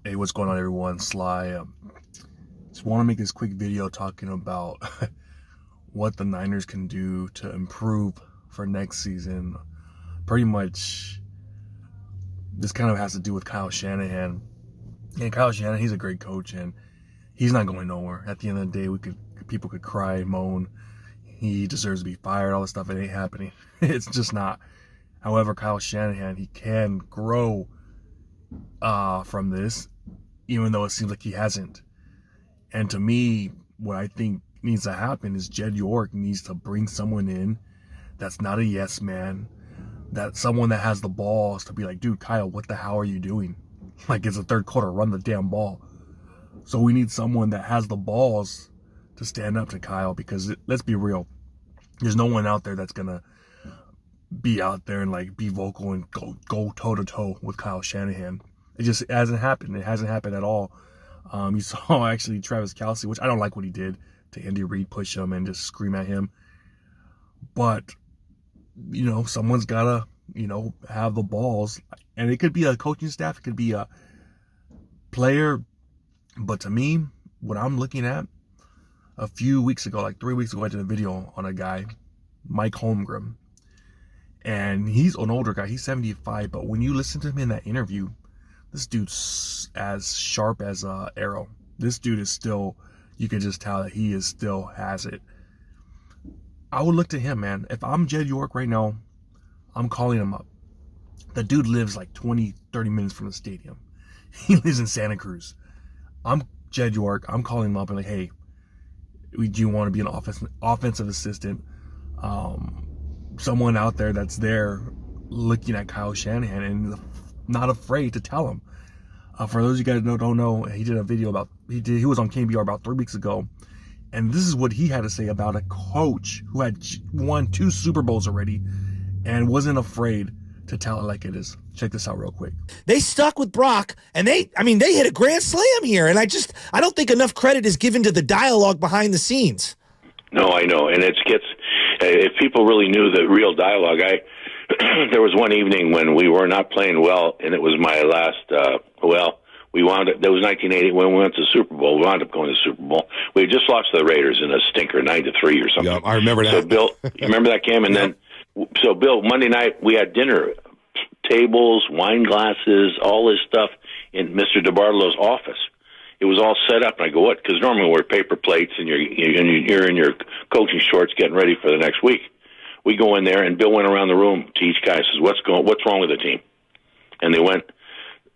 Hey, what's going on, everyone? Sly. Just want to make this quick video talking about what the Niners can do to improve for next season. Pretty much, this kind of has to do with Kyle Shanahan. And Kyle Shanahan, he's a great coach, and he's not going nowhere. At the end of the day, people could cry, moan. He deserves to be fired. All this stuff, it ain't happening. It's just not. However, Kyle Shanahan, he can grow from this, even though it seems like he hasn't. And to me, what I think needs to happen is Jed York needs to bring someone in that's not a yes man, that someone that has the balls to be like, dude, Kyle, what the hell are you doing? Like, it's the third quarter, run the damn ball. So we need someone that has the balls to stand up to Kyle, because let's be real, there's no one out there that's gonna be out there and like be vocal and go toe to toe with Kyle Shanahan. It hasn't happened. It hasn't happened at all. You saw actually Travis Kelce, which I don't like what he did to Andy Reid, push him and just scream at him. But, someone's got to, have the balls. And it could be a coaching staff. It could be a player. But to me, what I'm looking at, a few weeks ago, like 3 weeks ago, I did a video on a guy, Mike Holmgren. And he's an older guy. He's 75. But when you listen to him in that interview, this dude's as sharp as an arrow. This dude is still, you can just tell that he still has it. I would look to him, man. If I'm Jed York right now, I'm calling him up. The dude lives like 20, 30 minutes from the stadium. He lives in Santa Cruz. I'm Jed York. I'm calling him up and like, hey, do you want to be an offensive assistant? Someone out there that's there looking at Kyle Shanahan and not afraid to tell him. For those of you guys who don't know, he did a video he was on KBR about 3 weeks ago, and this is what he had to say about a coach who had won 2 Super Bowls already and wasn't afraid to tell it like it is. Check this out real quick. They stuck with Brock, and they hit a grand slam here, and I don't think enough credit is given to the dialogue behind the scenes. No, I know, and if people really knew the real dialogue, there was one evening when we were not playing well, and it was my last, we wound up, that was 1980 when we went to the Super Bowl. We wound up going to the Super Bowl. We had just lost to the Raiders in a stinker, 9-3 or something. Yeah, I remember that. So, Bill, you remember that game? And then, so Bill, Monday night, we had dinner, tables, wine glasses, all this stuff in Mr. DeBartolo's office. It was all set up, and I go, what? Because normally we're paper plates, and you're in your coaching shorts getting ready for the next week. We go in there, and Bill went around the room to each guy, says, what's wrong with the team? And they went,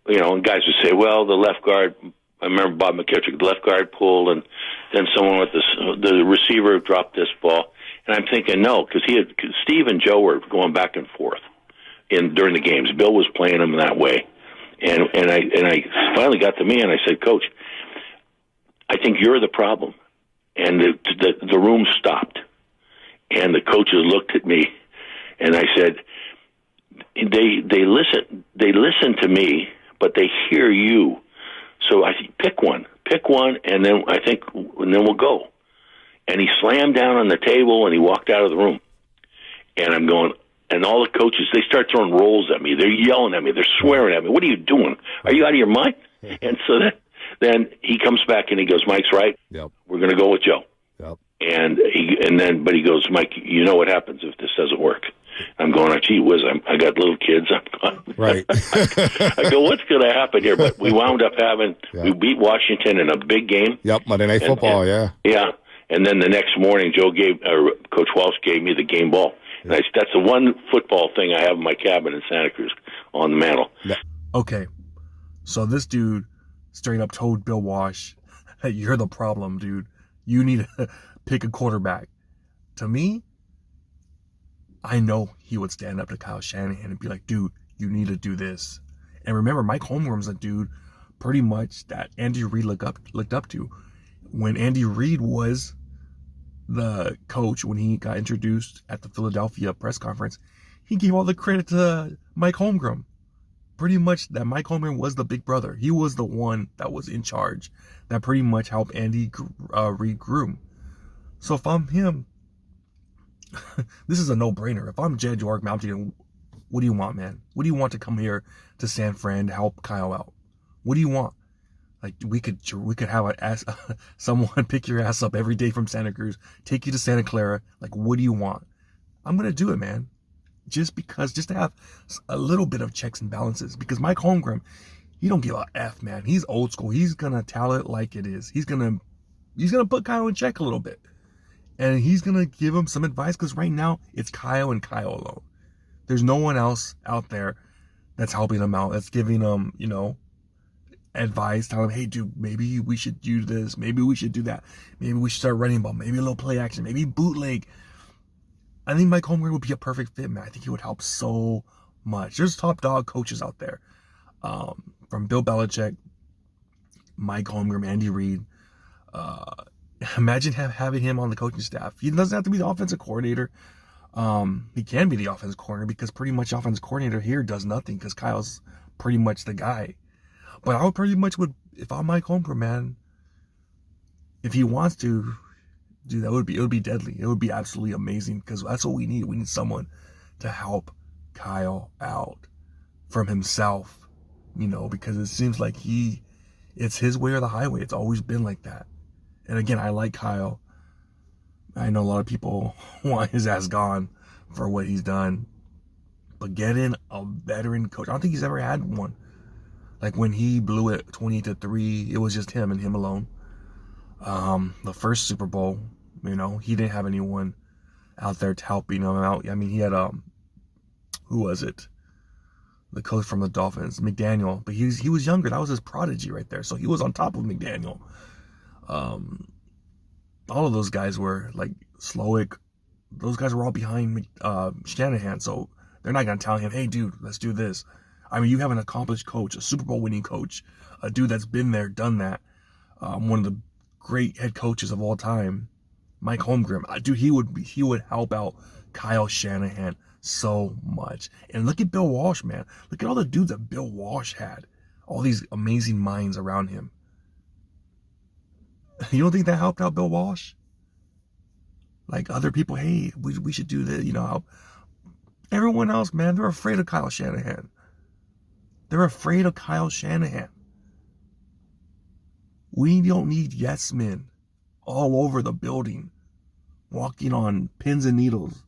and guys would say, well, the left guard, I remember Bob McKittrick, the left guard pulled, and then someone with the receiver dropped this ball. And I'm thinking, no, because Steve and Joe were going back and forth during the games. Bill was playing them that way. And I finally got to me, and I said, Coach, I think you're the problem. And the room stopped. And the coaches looked at me, and I said, they listen to me, but they hear you. So I said, pick one, and then we'll go. And he slammed down on the table, and he walked out of the room. And I'm going, and all the coaches, they start throwing rolls at me. They're yelling at me. They're swearing at me. What are you doing? Are you out of your mind? And so then he comes back and he goes, Mike's right. Yep. We're going to go with Joe. Yep. But he goes, Mike, you know what happens if this doesn't work? I'm going, gee whiz, I got little kids. Right. I go, what's going to happen here? But we wound up we beat Washington in a big game. Yep, Monday Night Football, yeah. Yeah. And then the next morning, Coach Walsh gave me the game ball. And that's the one football thing I have in my cabin in Santa Cruz on the mantle. Okay, so this dude straight up told Bill Walsh, hey, you're the problem, dude. You need to pick a quarterback. To me, I know he would stand up to Kyle Shanahan and be like, dude, you need to do this. And remember, Mike Holmgren's a dude pretty much that Andy Reid looked up to. When Andy Reid was the coach, when he got introduced at the Philadelphia press conference, he gave all the credit to Mike Holmgren. Pretty much that Mike Holmgren was the big brother. He was the one that was in charge, that pretty much helped Andy Reid groom. So if I'm him, this is a no-brainer. If I'm Jed York, I'm thinking, what do you want, man? What do you want to come here to San Fran to help Kyle out? What do you want? Like we could have someone pick your ass up every day from Santa Cruz, take you to Santa Clara. Like, what do you want? I'm gonna do it, man. Just to have a little bit of checks and balances. Because Mike Holmgren, he don't give a F, man. He's old school. He's gonna tell it like it is. He's gonna put Kyle in check a little bit, and he's gonna give him some advice. Because right now it's Kyle and Kyle alone. There's no one else out there that's helping him out. That's giving him, advice, telling him, hey, dude, maybe we should do this. Maybe we should do that. Maybe we should start running ball. Maybe a little play action. Maybe bootleg. I think Mike Holmgren would be a perfect fit, man. I think he would help so much. There's top dog coaches out there, from Bill Belichick, Mike Holmgren, Andy Reid. Imagine having him on the coaching staff. He doesn't have to be the offensive coordinator. He can be the offensive coordinator because pretty much offensive coordinator here does nothing because Kyle's pretty much the guy. But I would pretty much if I'm Mike Holmgren, man, if he wants to do that, it would be deadly. It would be absolutely amazing because that's what we need. We need someone to help Kyle out from himself, because it seems like it's his way or the highway. It's always been like that. And again, I like Kyle. I know a lot of people want his ass gone for what he's done. But get in a veteran coach. I don't think he's ever had one. Like when he blew it 28-3, it was just him and him alone. The first Super Bowl, he didn't have anyone out there helping him out. I mean, he had who was it? The coach from the Dolphins, McDaniel. But he was younger. That was his prodigy right there. So he was on top of McDaniel. All of those guys were like Slowick. Those guys were all behind Shanahan. So they're not gonna tell him, hey, dude, let's do this. I mean, you have an accomplished coach, a Super Bowl winning coach, a dude that's been there, done that. One of the great head coaches of all time, Mike Holmgren. Dude, he would help out Kyle Shanahan so much. And look at Bill Walsh, man. Look at all the dudes that Bill Walsh had. All these amazing minds around him. You don't think that helped out Bill Walsh? Like other people, hey, we should do this, help. Everyone else, man, they're afraid of Kyle Shanahan. They're afraid of Kyle Shanahan. We don't need yes men all over the building walking on pins and needles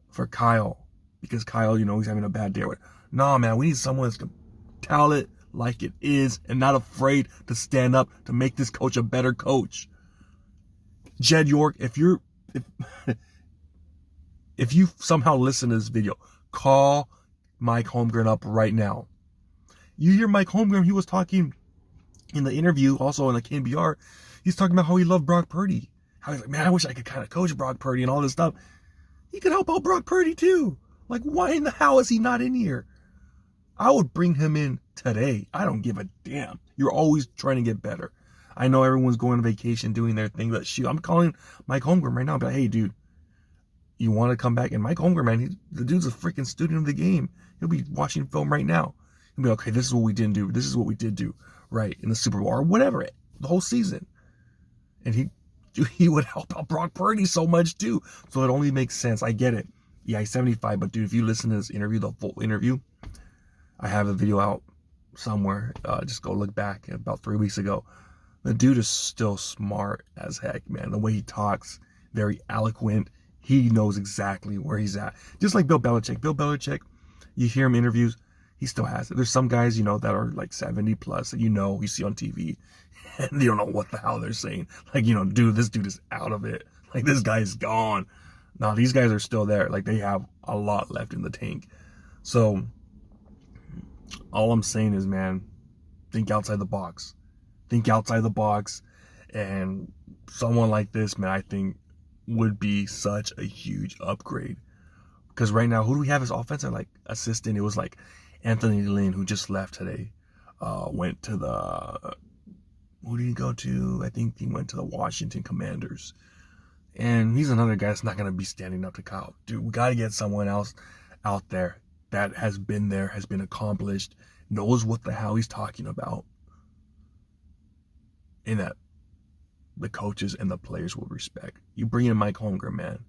for Kyle because Kyle, he's having a bad day. Nah, man, we need someone that's going to tell it like it is and not afraid to stand up to make this coach a better coach. Jed York, if you somehow listen to this video, call Mike Holmgren up right now. You hear Mike Holmgren, he was talking in the interview, also on the KBR, he's talking about how he loved Brock Purdy. How he's like, man, I wish I could kind of coach Brock Purdy and all this stuff. He could help out Brock Purdy too. Like, why in the hell is he not in here? I would bring him in today. I don't give a damn. You're always trying to get better. I know everyone's going on vacation doing their thing, but shoot, I'm calling Mike Holmgren right now. But hey, dude, you want to come back? And Mike Holmgren, man, the dude's a freaking student of the game. He'll be watching film right now. He'll be okay, this is what we didn't do. This is what we did do right in the Super Bowl or whatever, the whole season. And he would help out Brock Purdy so much too. So it only makes sense. I get it. Yeah, he's 75, but dude, if you listen to this interview, the full interview, I have the video out somewhere. Just go look back about 3 weeks ago. The dude is still smart as heck, man. The way he talks, very eloquent. He knows exactly where he's at. Just like Bill Belichick. Bill Belichick, you hear him interviews, he still has it. There's some guys, that are like 70 plus that you see on TV and you don't know what the hell they're saying. Like, dude, this dude is out of it. Like, this guy's gone. No, these guys are still there. Like, they have a lot left in the tank. So, all I'm saying is, man, think outside the box. Think outside the box. And someone like this, man, I think would be such a huge upgrade. Because right now, who do we have as offensive assistant? It was like Anthony Lynn, who just left today. Went to who did he go to? I think he went to the Washington Commanders. And he's another guy that's not going to be standing up to Kyle. Dude, we got to get someone else out there that has been there, has been accomplished, knows what the hell he's talking about. And that the coaches and the players will respect. You bring in Mike Holmgren, man.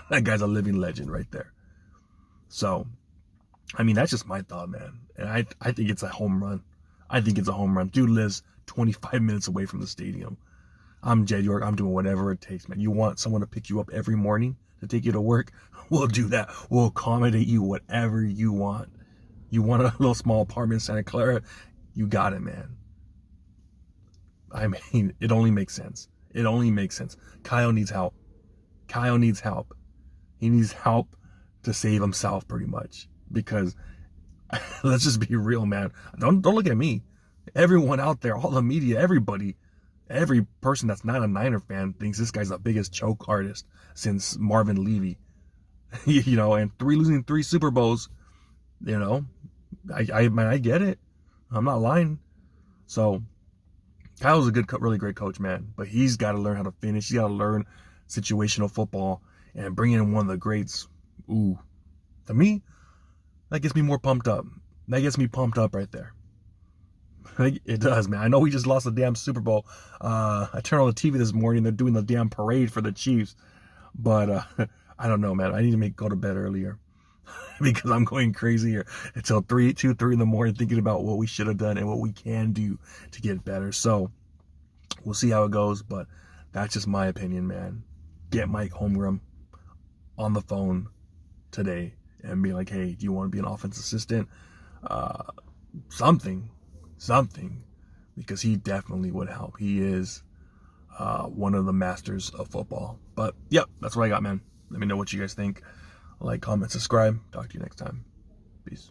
That guy's a living legend right there. So, I mean, that's just my thought, man. And I think it's a home run. I think it's a home run. Dude lives 25 minutes away from the stadium. I'm Jed York. I'm doing whatever it takes, man. You want someone to pick you up every morning to take you to work? We'll do that. We'll accommodate you whatever you want. You want a little small apartment in Santa Clara? You got it, man. I mean, it only makes sense. It only makes sense. Kyle needs help. Kyle needs help. He needs help to save himself, pretty much. Because let's just be real, man. Don't look at me. Everyone out there, all the media, everybody, every person that's not a Niner fan thinks this guy's the biggest choke artist since Marvin Levy. You know, and losing three Super Bowls. You know, I get it. I'm not lying. So Kyle's a really great coach, man. But he's got to learn how to finish. He's got to learn situational football and bring in one of the greats. Ooh, to me, that gets me more pumped up. That gets me pumped up right there. It does, man. I know we just lost the damn Super Bowl. I turned on the TV this morning. They're doing the damn parade for the Chiefs. But I don't know, man. I need to go to bed earlier because I'm going crazy here until 3 in the morning thinking about what we should have done and what we can do to get better. So we'll see how it goes. But that's just my opinion, man. Get Mike Holmgren on the phone today and be like, hey, do you want to be an offense assistant? Something, because he definitely would help. He is one of the masters of football. But yep, that's what I got, man. Let me know what you guys think. Like, comment, subscribe. Talk to you next time. Peace.